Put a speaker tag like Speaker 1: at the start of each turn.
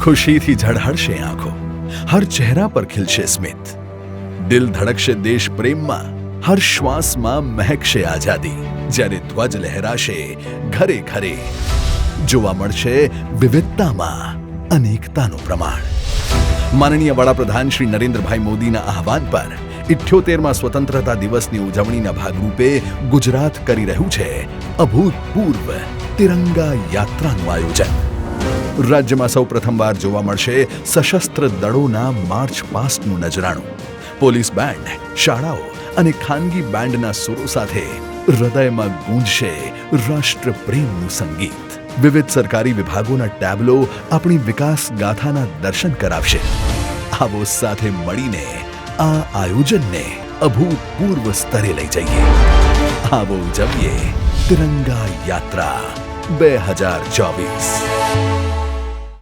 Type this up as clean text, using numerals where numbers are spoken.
Speaker 1: ખુશીથી ઝળહળશે આંખો, હર ચહેરા પર ખીલશે સ્મિત, દિલ ધડકશે દેશ પ્રેમમાં, હર શ્વાસમાં મહેકશે આઝાદી. જ્યારે ધ્વજ લહેરાશે ઘરે ઘરે, જોવા મળશે વિવિધતામાં અનેકતાનું પ્રમાણ. માનનીય વડાપ્રધાન શ્રી નરેન્દ્રભાઈ મોદીના આહવાન પર 78મા સ્વતંત્રતા દિવસની ઉજવણીના ભાગરૂપે ગુજરાત કરી રહ્યું છે અભૂતપૂર્વ તિરંગા યાત્રાનું આયોજન. રાજ્યમાં સૌ પ્રથમવાર જોવા મળશે સશસ્ત્ર દળોના માર્ચ પાસ્ટનું નજરાણું. પોલીસ બેન્ડ, શાળાઓ અને ખાનગી બેન્ડના સુરો સાથે હૃદયમાં ગૂંજશે રાષ્ટ્રપ્રેમનું સંગીત. વિવિધ સરકારી વિભાગોના ટેબ્લો આપણી વિકાસ ગાથાના દર્શન કરાવશે. આવો સાથે મળીને આ આયોજનને અભૂતપૂર્વ સ્તરે લઈ જઈએ. આવો ઉજવીએ તિરંગા યાત્રા 2024.